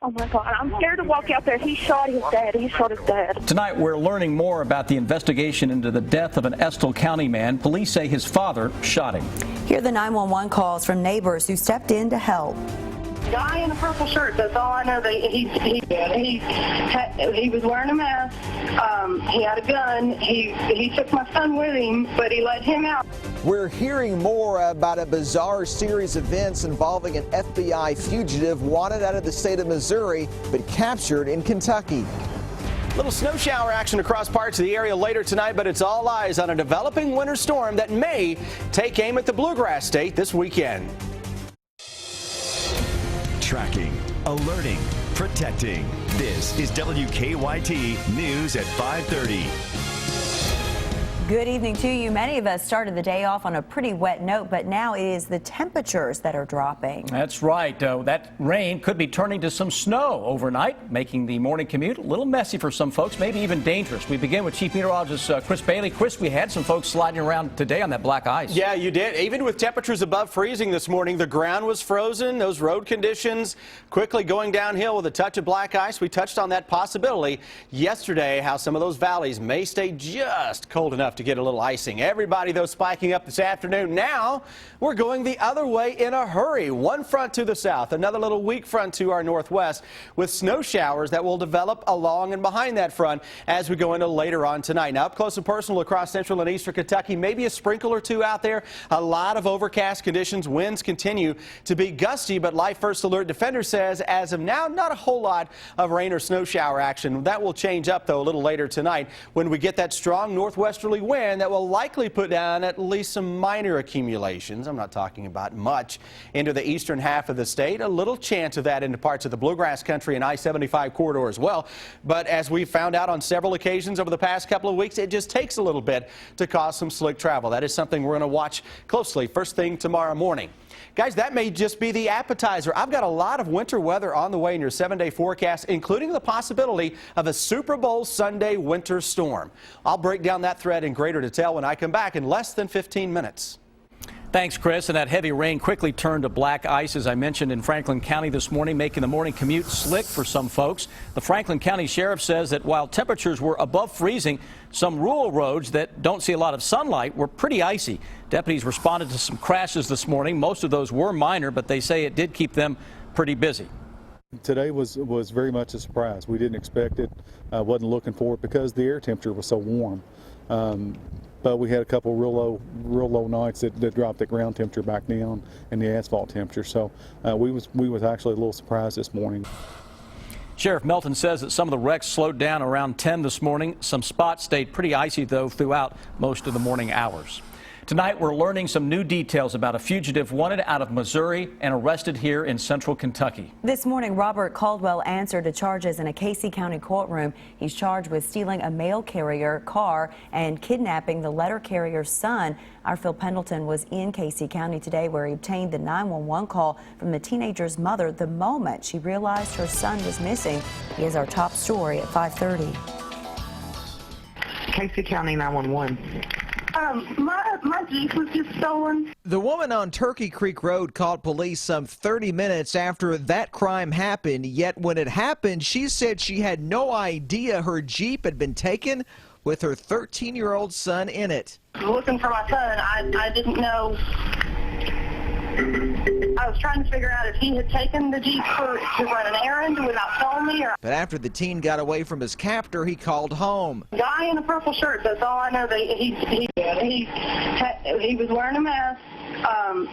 Oh my God, I'm scared to walk out there. He shot his dad. He shot his dad. Tonight, we're learning more about the investigation into the death of an Estill County man. Police say his father shot him. Hear the 911 calls from neighbors who stepped in to help. Guy in a purple shirt. That's all I know. He was wearing a mask. He had a gun. He took my son with him, but he let him out. We're hearing more about a bizarre series of events involving an FBI fugitive wanted out of the state of Missouri, but captured in Kentucky. Little snow shower action across parts of the area later tonight, but it's all eyes on a developing winter storm that may take aim at the Bluegrass State this weekend. Tracking, alerting, protecting. This is WKYT News at 5:30. Good evening to you. Many of us started the day off on a pretty wet note, but now it is the temperatures that are dropping. That's right. That rain could be turning to some snow overnight, making the morning commute a little messy for some folks, maybe even dangerous. We begin with Chief Meteorologist Chris Bailey. Chris, we had some folks sliding around today on that black ice. Yeah, you did. Even with temperatures above freezing this morning, the ground was frozen. Those road conditions quickly going downhill with a touch of black ice. We touched on that possibility yesterday, how some of those valleys may stay just cold enough to get a little icing. Everybody, though, spiking up this afternoon. Now we're going the other way in a hurry. One front to the south, another little weak front to our northwest, with snow showers that will develop along and behind that front as we go into later on tonight. Now, up close and personal across central and eastern Kentucky, maybe a sprinkle or two out there. A lot of overcast conditions. Winds continue to be gusty, but Life First Alert Defender says as of now, not a whole lot of rain or snow shower action. That will change up, though, a little later tonight when we get that strong northwesterly wind that will likely put down at least some minor accumulations. I'm not talking about much into the eastern half of the state. A little chance of that into parts of the Bluegrass Country and I-75 corridor as well. But as we found out on several occasions over the past couple of weeks, it just takes a little bit to cause some slick travel. That is something we're going to watch closely first thing tomorrow morning. Guys, that may just be the appetizer. I've got a lot of winter weather on the way in your 7-day forecast, including the possibility of a Super Bowl Sunday winter storm. I'll break down that thread in greater detail when I come back in less than 15 minutes. Thanks, Chris. And that heavy rain quickly turned to black ice, as I mentioned, in Franklin County this morning, making the morning commute slick for some folks. The Franklin County Sheriff says that while temperatures were above freezing, some rural roads that don't see a lot of sunlight were pretty icy. Deputies responded to some crashes this morning. Most of those were minor, but they say it did keep them pretty busy. Today was very much a surprise. We didn't expect it, wasn't looking for it because the air temperature was so warm. But we had a couple real low nights that dropped the ground temperature back down and the asphalt temperature. So we was actually a little surprised this morning. Sheriff Melton says that some of the wrecks slowed down around 10 this morning. Some spots stayed pretty icy, though, throughout most of the morning hours. Tonight, we're learning some new details about a fugitive wanted out of Missouri and arrested here in central Kentucky. This morning, Robert Caldwell answered to charges in a Casey County courtroom. He's charged with stealing a mail carrier car and kidnapping the letter carrier's son. Our Phil Pendleton was in Casey County today, where he obtained the 911 call from the teenager's mother the moment she realized her son was missing. He is our top story at 5:30. Casey County 911. My Jeep was just stolen. The woman on Turkey Creek Road called police some 30 minutes after that crime happened, yet when it happened, she said she had no idea her Jeep had been taken with her 13-year-old son in it. Looking for my son, I didn't know. I was trying to figure out if he had taken the Jeep to run an errand without telling me. But after the teen got away from his captor, he called home. Guy in a purple shirt. That's all I know. He was wearing a mask.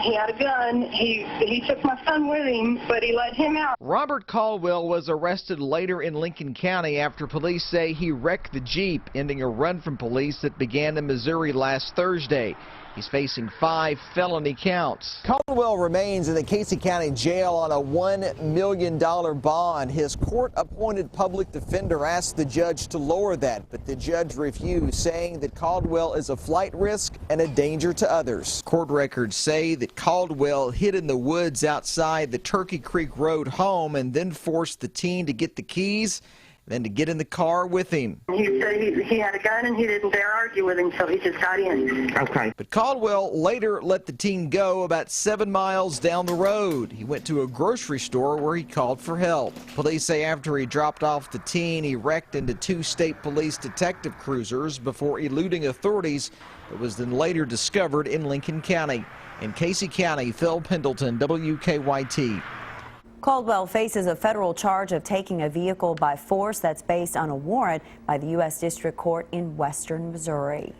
He had a gun. He took my son with him, but he let him out. Robert Caldwell was arrested later in Lincoln County after police say he wrecked the Jeep, ending a run from police that began in Missouri last Thursday. He's facing 5 felony counts. Caldwell remains in the Casey County Jail on a $1 million bond. His court-appointed public defender asked the judge to lower that, but the judge refused, saying that Caldwell is a flight risk and a danger to others. Court records say that Caldwell hid in the woods outside the Turkey Creek Road home and then forced the teen to get the keys. then to get in the car with him. He said he had a gun and he didn't dare argue with him, so he just got in. Okay. But Caldwell later let the teen go about 7 miles down the road. He went to a grocery store where he called for help. Police say after he dropped off the teen, he wrecked into 2 state police detective cruisers before eluding authorities. It was then later discovered in Lincoln County. In Casey County, Phil Pendleton, WKYT. Caldwell faces a federal charge of taking a vehicle by force that's based on a warrant by the U.S. District Court in western Missouri.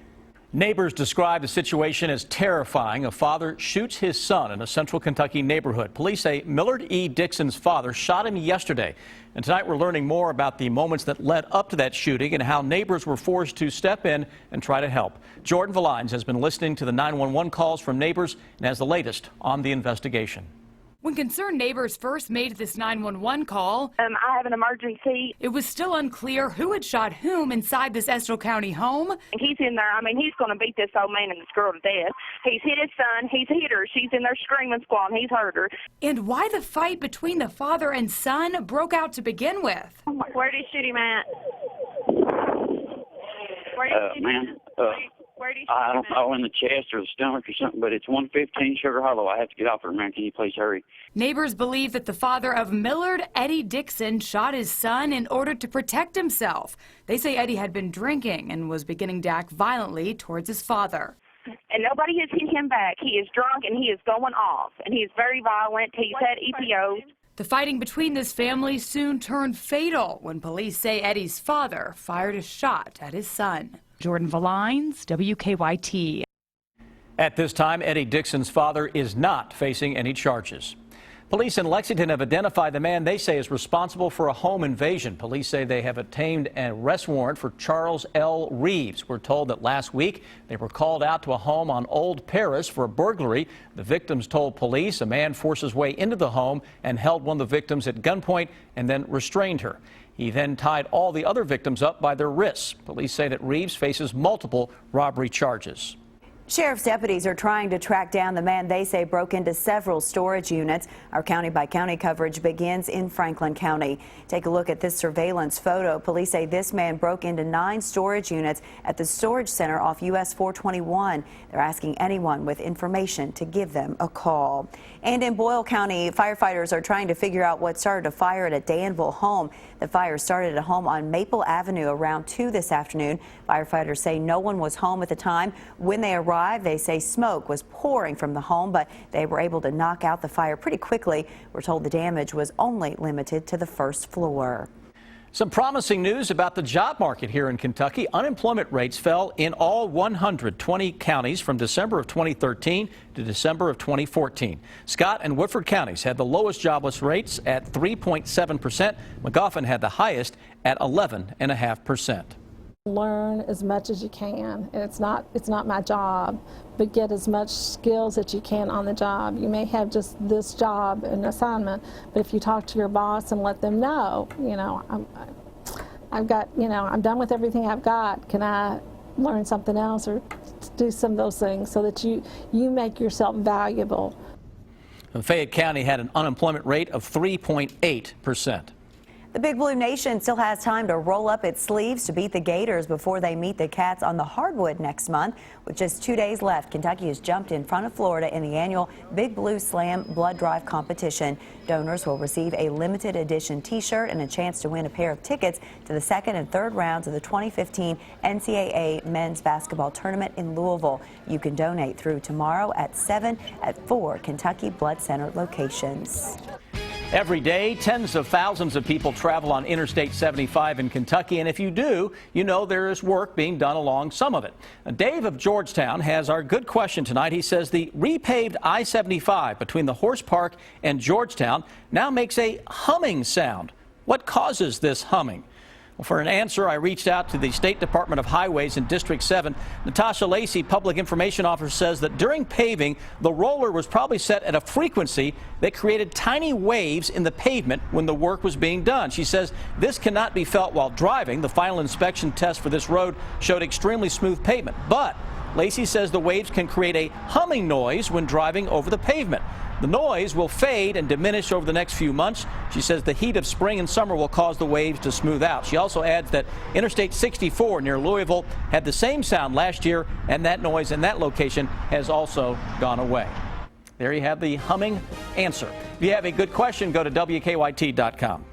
Neighbors describe the situation as terrifying. A father shoots his son in a central Kentucky neighborhood. Police say Millard E. Dixon's father shot him yesterday. And tonight we're learning more about the moments that led up to that shooting and how neighbors were forced to step in and try to help. Jordan Valines has been listening to the 911 calls from neighbors and has the latest on the investigation. When concerned neighbors first made this 911 call, I have an emergency. it was still unclear who had shot whom inside this Estill County home. He's in there. I mean, he's going to beat this old man and this girl to death. He's hit his son. He's hit her. She's in there screaming, squalling. He's hurt her. And why the fight between the father and son broke out to begin with. Where did he shoot him at? Where did he shoot him at? Where did he shoot I him don't at? know, in the chest or the stomach or something, but it's 115 Sugar Hollow. I have to get off here, man. Can you please hurry? Neighbors believe that the father of Millard, Eddie Dixon, shot his son in order to protect himself. They say Eddie had been drinking and was beginning to act violently towards his father. And nobody has hit him back. He is drunk and he is going off. And he is very violent. He's had EPOs. The fighting between this family soon turned fatal when police say Eddie's father fired a shot at his son. Jordan Valines, WKYT. At this time, Eddie Dixon's father is not facing any charges. Police in Lexington have identified the man they say is responsible for a home invasion. Police say they have obtained an arrest warrant for Charles L. Reeves. We're told that last week they were called out to a home on Old Paris for a burglary. The victims told police a man forced his way into the home and held one of the victims at gunpoint and then restrained her. He then tied all the other victims up by their wrists. Police say that Reeves faces multiple robbery charges. Sheriff's deputies are trying to track down the man they say broke into several storage units. Our county-by-county coverage begins in Franklin County. Take a look at this surveillance photo. Police say this man broke into 9 storage units at the storage center off US 421. They're asking anyone with information to give them a call. And in Boyle County, firefighters are trying to figure out what started a fire at a Danville home. The fire started at a home on Maple Avenue around 2 this afternoon. Firefighters say no one was home at the time. When they arrived, they say smoke was pouring from the home, but they were able to knock out the fire pretty quickly. We're told the damage was only limited to the first floor. Some promising news about the job market here in Kentucky. Unemployment rates fell in all 120 counties from December of 2013 to December of 2014. Scott and Woodford counties had the lowest jobless rates at 3.7%. Magoffin had the highest at 11.5%. Learn as much as you can, and it's not my job, but get as much skills that you can on the job. You may have just this job and assignment, but if you talk to your boss and let them know, I've got, I'm done with everything I've got. Can I learn something else or do some of those things so that you make yourself valuable? Fayette County had an unemployment rate of 3.8%. The Big Blue Nation still has time to roll up its sleeves to beat the Gators before they meet the Cats on the hardwood next month. With just 2 days left, Kentucky has jumped in front of Florida in the annual Big Blue Slam blood drive competition. Donors will receive a limited edition t-shirt and a chance to win a pair of tickets to the 2nd and 3rd rounds of the 2015 NCAA men's basketball tournament in Louisville. You can donate through tomorrow at 7 at 4 Kentucky Blood Center locations. Every day, tens of thousands of people travel on Interstate 75 in Kentucky, and if you do, you know there is work being done along some of it. Dave of Georgetown has our good question tonight. He says the repaved I-75 between the Horse Park and Georgetown now makes a humming sound. What causes this humming? Well, for an answer, I reached out to the State Department of Highways in District 7. Natasha Lacey, Public Information Officer, says that during paving, the roller was probably set at a frequency that created tiny waves in the pavement when the work was being done. She says this cannot be felt while driving. The final inspection test for this road showed extremely smooth pavement. But Lacey says the waves can create a humming noise when driving over the pavement. The noise will fade and diminish over the next few months. She says the heat of spring and summer will cause the waves to smooth out. She also adds that Interstate 64 near Louisville had the same sound last year, and that noise in that location has also gone away. There you have the humming answer. If you have a good question, go to WKYT.com.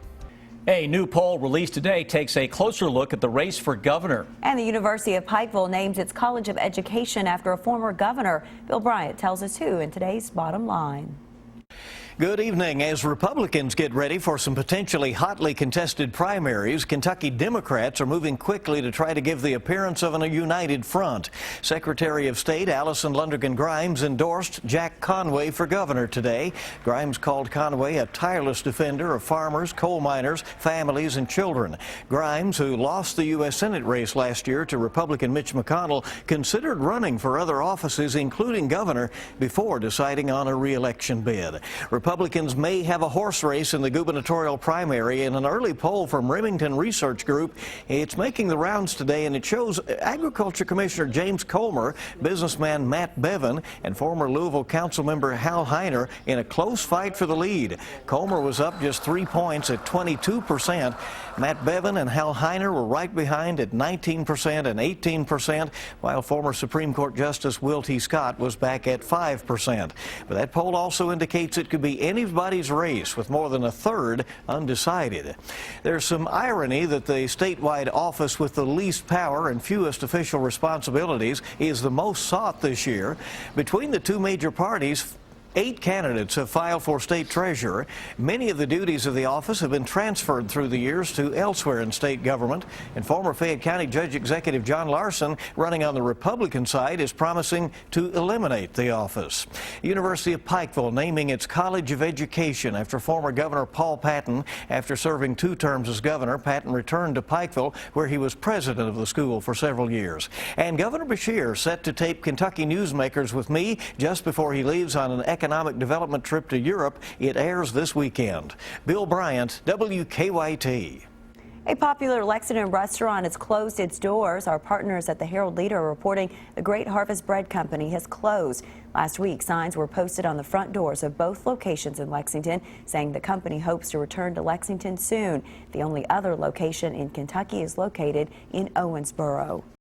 A new poll released today takes a closer look at the race for governor. And the University of Pikeville names its College of Education after a former governor. Bill Bryant tells us who in today's Bottom Line. Good evening. As Republicans get ready for some potentially hotly contested primaries, Kentucky Democrats are moving quickly to try to give the appearance of a united front. Secretary of State Allison Lundergan Grimes endorsed Jack Conway for governor today. Grimes called Conway a tireless defender of farmers, coal miners, families, and children. Grimes, who lost the U.S. Senate race last year to Republican Mitch McConnell, considered running for other offices, including governor, before deciding on a re-election bid. Republicans may have a horse race in the gubernatorial primary. In an early poll from Remington Research Group, it's making the rounds today, and it shows Agriculture Commissioner James Comer, businessman Matt Bevin, and former Louisville council member Hal Heiner in a close fight for the lead. Comer was up just 3 points at 22%. Matt Bevin and Hal Heiner were right behind at 19% and 18%, while former Supreme Court Justice Will T. Scott was back at 5%. But that poll also indicates it could be anybody's race, with more than a third undecided. There's some irony that the statewide office with the least power and fewest official responsibilities is the most sought this year. Between the two major parties, 8 candidates have filed for state treasurer. Many of the duties of the office have been transferred through the years to elsewhere in state government. And former Fayette County Judge Executive John Larson, running on the Republican side, is promising to eliminate the office. University of Pikeville naming its College of Education after former Governor Paul Patton. After serving 2 terms as governor, Patton returned to Pikeville, where he was president of the school for several years. And Governor Beshear set to tape Kentucky newsmakers with me just before he leaves on an economic development trip to Europe. It airs this weekend. Bill Bryant, WKYT. A popular Lexington restaurant has closed its doors. Our partners at the Herald Leader are reporting the Great Harvest Bread Company has closed. Last week, signs were posted on the front doors of both locations in Lexington saying the company hopes to return to Lexington soon. The only other location in Kentucky is located in Owensboro.